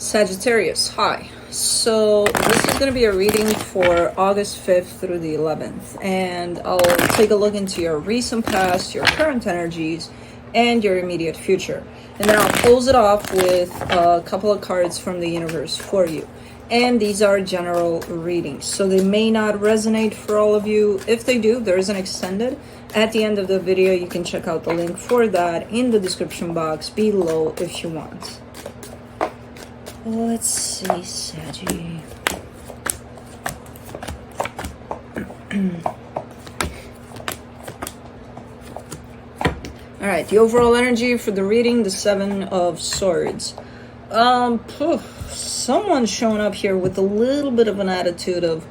Sagittarius, hi. So this is going to be a reading for August 5th through the 11th, and I'll take a look into your recent past, your current energies, and your immediate future. And then I'll close it off with a couple of cards from the universe for you. And these are general readings, so they may not resonate for all of you. If they do, there is an extended. At the end of the video, you can check out the link for that in the description box below if you want. Let's see, Saggy. Alright, the overall energy for the reading, the Seven of Swords. Someone's showing up here with a little bit of an attitude of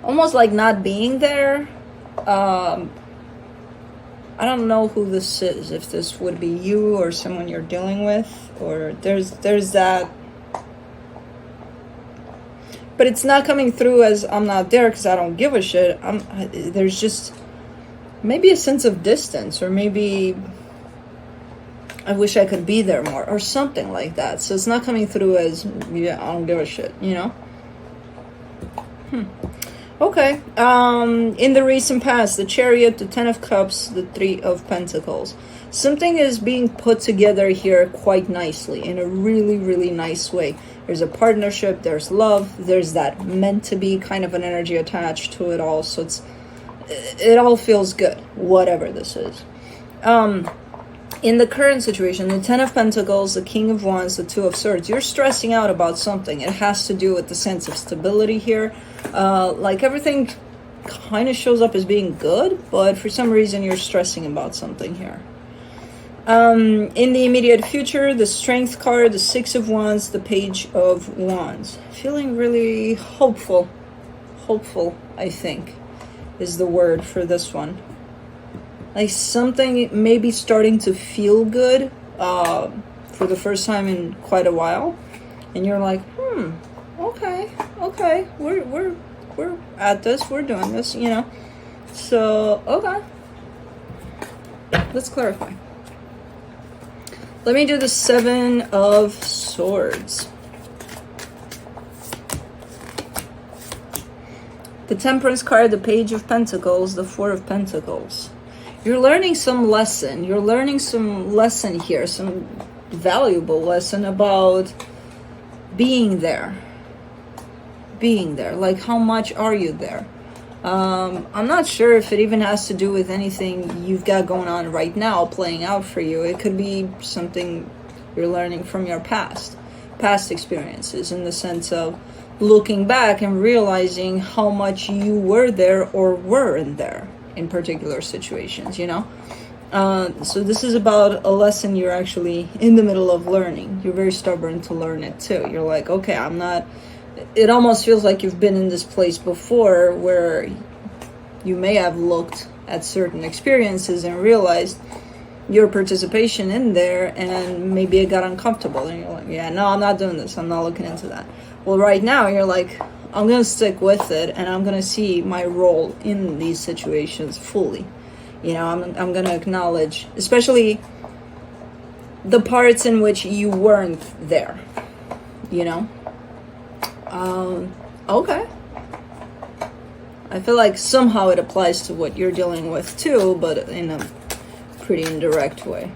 almost like not being there. I don't know who this is, if this would be you or someone you're dealing with, or there's that. But it's not coming through as I'm not there because I don't give a shit. There's just maybe a sense of distance, or maybe I wish I could be there more, or something like that. So it's not coming through as, yeah, I don't give a shit, you know? Okay, in the recent past, the Chariot, the Ten of Cups, the Three of Pentacles. Something is being put together here quite nicely, in a really, really nice way. There's a partnership, there's love, there's that meant to be kind of an energy attached to it all. So it all feels good, whatever this is. In the current situation, the Ten of Pentacles, the King of Wands, the Two of Swords, you're stressing out about something. It has to do with the sense of stability here. Like everything kind of shows up as being good, but for some reason you're stressing about something here. In the immediate future, the Strength card, the Six of Wands, the Page of Wands. Feeling really hopeful. Hopeful, I think, is the word for this one. Like something maybe starting to feel good for the first time in quite a while, and you're like, okay, we're at this, we're doing this, you know. So okay, let's clarify. Let me do the Seven of Swords, the Temperance card, the Page of Pentacles, the Four of Pentacles. You're learning some lesson. You're learning some lesson here, some valuable lesson about being there. Being there. Like, how much are you there? I'm not sure if it even has to do with anything you've got going on right now playing out for you. It could be something you're learning from your past experiences, in the sense of looking back and realizing how much you were there or weren't there in particular situations, you know. So this is about a lesson you're actually in the middle of learning. You're very stubborn to learn it too. You're like, okay, I'm not, it almost feels like you've been in this place before, where you may have looked at certain experiences and realized your participation in there, and maybe it got uncomfortable, and you're like, yeah, no, I'm not doing this, I'm not looking into that. Well, right now you're like, I'm going to stick with it, and I'm going to see my role in these situations fully. You know, I'm going to acknowledge, especially the parts in which you weren't there, you know? Okay. I feel like somehow it applies to what you're dealing with too, but in a pretty indirect way.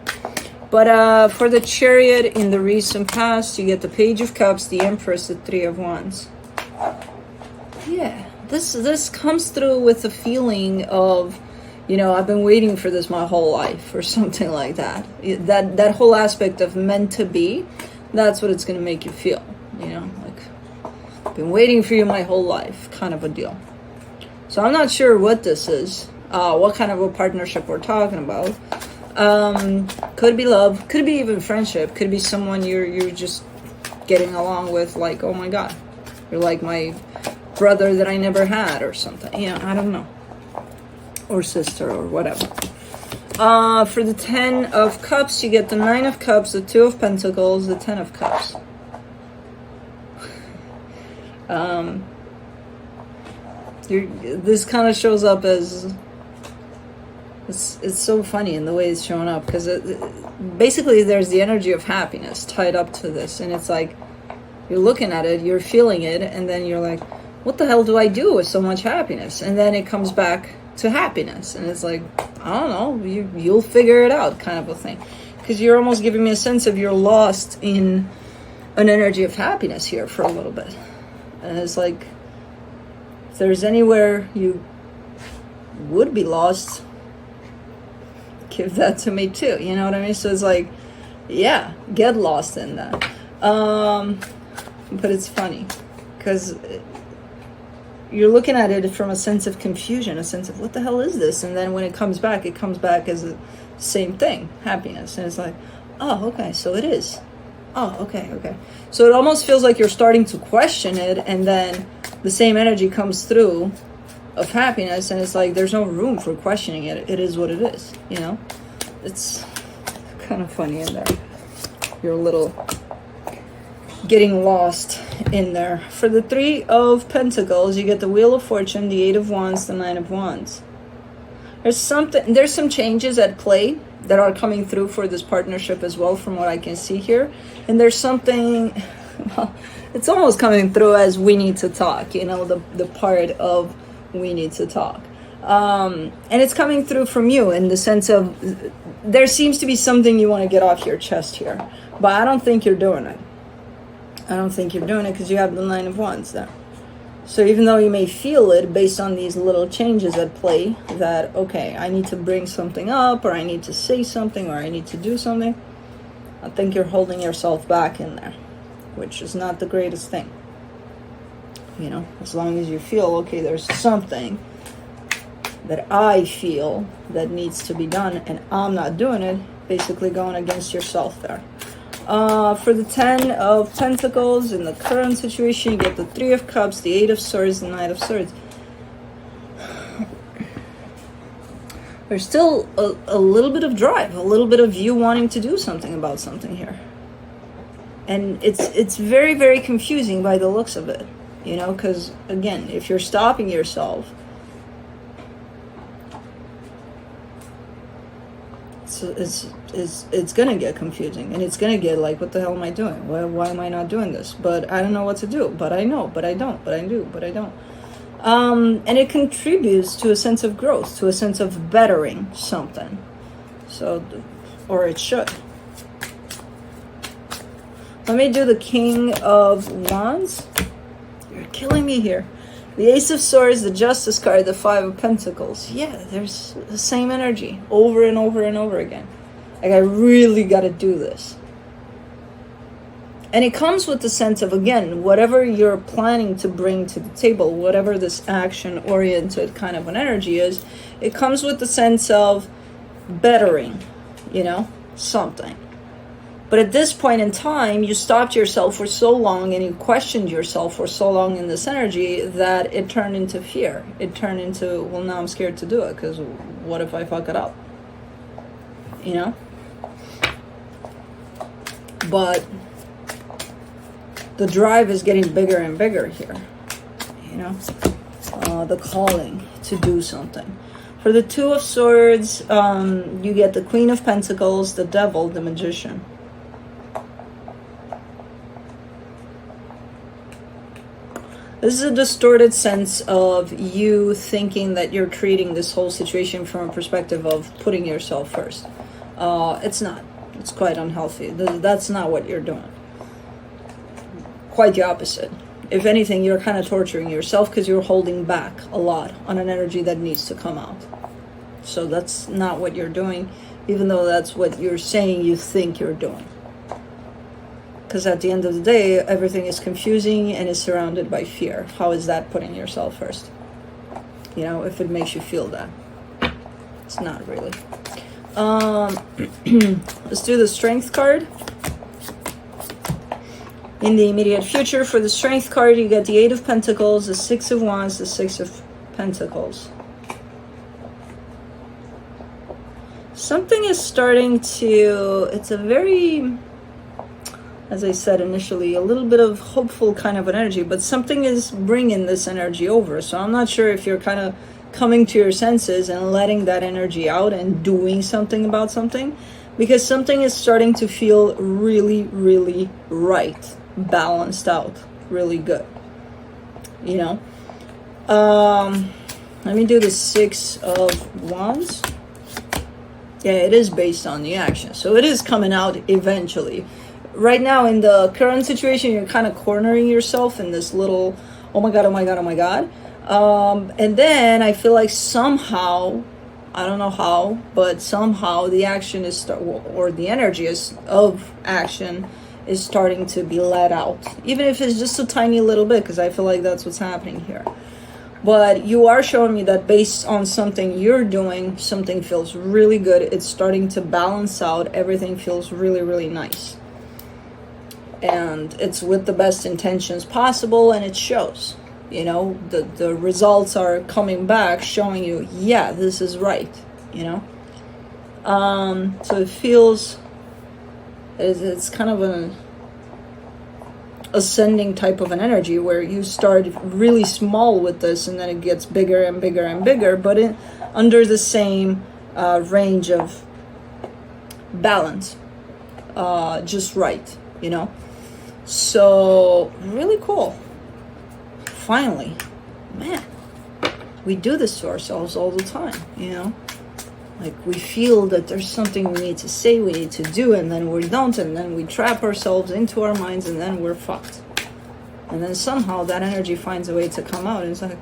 But for the Chariot, in the recent past, you get the Page of Cups, the Empress, the Three of Wands. Yeah, this comes through with a feeling of, you know, I've been waiting for this my whole life, or something like that. That whole aspect of meant to be, that's what it's going to make you feel, you know, like, I've been waiting for you my whole life, kind of a deal. So I'm not sure what this is, what kind of a partnership we're talking about. Could be love, could be even friendship, could be someone you're just getting along with, like, oh my god, you're like my brother that I never had, or something, you know, I don't know, or sister, or whatever. For the Ten of Cups, you get the Nine of Cups, the Two of Pentacles, the Ten of Cups. This kind of shows up as It's so funny in the way it's showing up, because basically there's the energy of happiness tied up to this, and it's like you're looking at it, you're feeling it, and then you're like, what the hell do I do with so much happiness? And then it comes back to happiness, and it's like, I don't know, you'll figure it out, kind of a thing, because you're almost giving me a sense of you're lost in an energy of happiness here for a little bit. And it's like, if there's anywhere you would be lost, give that to me too, you know what I mean? So it's like, yeah, get lost in that. But it's funny, because you're looking at it from a sense of confusion, a sense of what the hell is this? And then when it comes back as the same thing, happiness. And it's like, oh, okay, so it is. Oh, okay. So it almost feels like you're starting to question it, and then the same energy comes through of happiness, and it's like there's no room for questioning it. It is what it is, you know? It's kind of funny in there. You're a little getting lost in there. For the 3 of Pentacles, you get the Wheel of Fortune, the 8 of Wands, the 9 of Wands. There's some changes at play that are coming through for this partnership as well, from what I can see here. And there's something, well, it's almost coming through as we need to talk, you know, the part of we need to talk. And it's coming through from you in the sense of there seems to be something you want to get off your chest here, but I don't think you're doing it. I don't think you're doing it because you have the 9 of Wands there. So even though you may feel it based on these little changes at play, that, okay, I need to bring something up, or I need to say something, or I need to do something, I think you're holding yourself back in there, which is not the greatest thing. You know, as long as you feel, okay, there's something that I feel that needs to be done, and I'm not doing it, basically going against yourself there. For the 10 of Pentacles, in the current situation, you get the 3 of Cups, the 8 of Swords, the 9 of Swords. There's still a little bit of drive, a little bit of you wanting to do something about something here. And it's very, very confusing by the looks of it, you know, because, again, if you're stopping yourself, it's gonna get confusing, and it's gonna get like, what the hell am I doing? Why am I not doing this? But I don't know what to do. But I know. But I don't. But I do. But I don't. And it contributes to a sense of growth, to a sense of bettering something. So, or it should. Let me do the King of Wands. You're killing me here. The Ace of Swords, the Justice card, the 5 of Pentacles. Yeah, there's the same energy over and over and over again. Like, I really got to do this. And it comes with the sense of, again, whatever you're planning to bring to the table, whatever this action-oriented kind of an energy is, it comes with the sense of bettering, you know, something. But at this point in time, you stopped yourself for so long and you questioned yourself for so long in this energy that it turned into fear. It turned into, well, now I'm scared to do it because what if I fuck it up? You know? But the drive is getting bigger and bigger here. You know? The calling to do something. For the 2 of Swords, you get the Queen of Pentacles, the Devil, the Magician. This is a distorted sense of you thinking that you're creating this whole situation from a perspective of putting yourself first. It's not. It's quite unhealthy. That's not what you're doing. Quite the opposite. If anything, you're kind of torturing yourself because you're holding back a lot on an energy that needs to come out. So that's not what you're doing, even though that's what you're saying you think you're doing. Because at the end of the day, everything is confusing and is surrounded by fear. How is that putting yourself first? You know, if it makes you feel that. It's not really. Let's do the Strength card. In the immediate future, for the Strength card, you get the 8 of Pentacles, the 6 of Wands, the 6 of Pentacles. Something is starting to... It's a very... As I said initially, a little bit of hopeful kind of an energy, but something is bringing this energy over. So I'm not sure if you're kind of coming to your senses and letting that energy out and doing something about something, because something is starting to feel really, really right, balanced out, really good, you know. Let me do the Six of Wands. Yeah, it is based on the action, so it is coming out eventually. Right now, in the current situation, you're kind of cornering yourself in this little, oh my god, oh my god, oh my god. And then I feel like somehow, I don't know how, but somehow the action is or the energy of action is starting to be let out, even if it's just a tiny little bit, because I feel like that's what's happening here. But you are showing me that based on something you're doing, something feels really good. It's starting to balance out. Everything feels really, really nice. And it's with the best intentions possible, and it shows. You know, the results are coming back, showing you, yeah, this is right, you know. So it feels, it's kind of an ascending type of an energy where you start really small with this, and then it gets bigger and bigger and bigger, but under the same range of balance, just right, you know. So really cool. Finally, man, we do this to ourselves all the time, you know. Like, we feel that there's something we need to say, we need to do, and then we don't, and then we trap ourselves into our minds, and then we're fucked. And then somehow that energy finds a way to come out, and it's like,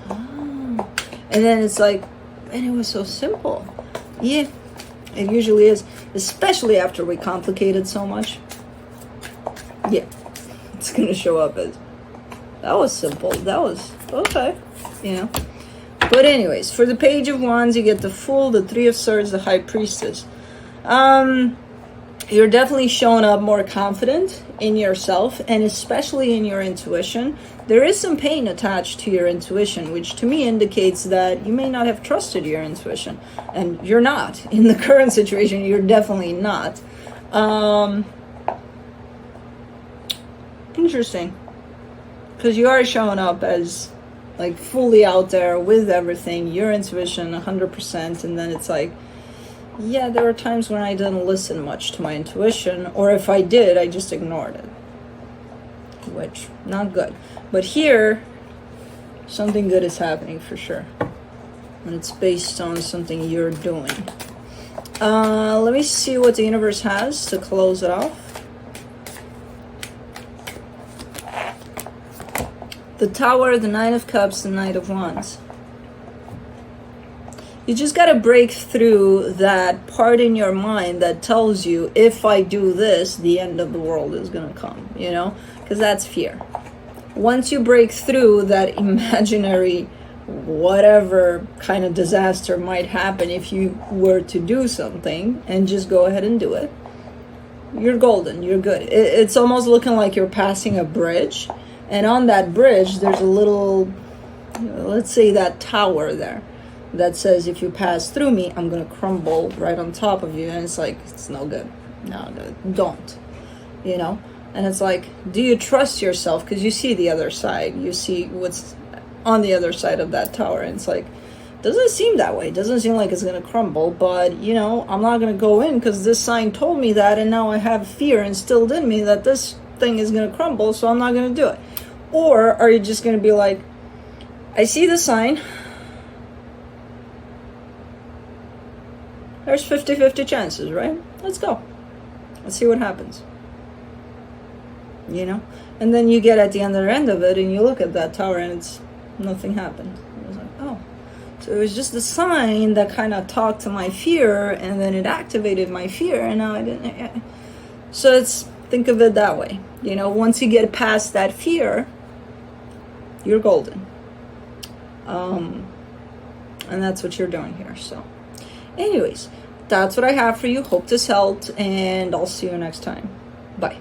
oh. And then it's like, and it was so simple. Yeah, it usually is, especially after we complicate it so much. Yeah, it's gonna show up as, that was simple, that was okay, you know. But anyways, for the Page of Wands, you get the Fool, the Three of Swords, the High Priestess. You're definitely showing up more confident in yourself, and especially in your intuition. There is some pain attached to your intuition, which to me indicates that you may not have trusted your intuition. And you're not. In the current situation, you're definitely not. Interesting. Because you are showing up as, like, fully out there with everything, your intuition 100%, and then it's like, yeah, there were times when I didn't listen much to my intuition, or if I did, I just ignored it, which, not good. But here, something good is happening for sure, and it's based on something you're doing. Let me see what the universe has to close it off. The Tower, the Nine of Cups, the Knight of Wands. You just got to break through that part in your mind that tells you, if I do this, the end of the world is going to come, you know? Because that's fear. Once you break through that imaginary, whatever kind of disaster might happen if you were to do something, and just go ahead and do it, you're golden, you're good. It's almost looking like you're passing a bridge. And on that bridge, there's a little, let's say that tower there that says, if you pass through me, I'm going to crumble right on top of you. And it's like, it's no good. No, don't. You know? And it's like, do you trust yourself? Because you see the other side. You see what's on the other side of that tower. And it's like, doesn't seem that way. It doesn't seem like it's going to crumble. But, you know, I'm not going to go in because this sign told me that. And now I have fear instilled in me that this thing is going to crumble. So I'm not going to do it. Or are you just going to be like, I see the sign. There's 50-50 chances, right? Let's go. Let's see what happens. You know? And then you get at the other end of it and you look at that tower and it's, nothing happened. It was like, oh. So it was just the sign that kind of talked to my fear, and then it activated my fear, and now I didn't. So it's, think of it that way. You know, once you get past that fear, you're golden. And that's what you're doing here. So anyways, that's what I have for you. Hope this helped, and I'll see you next time. Bye.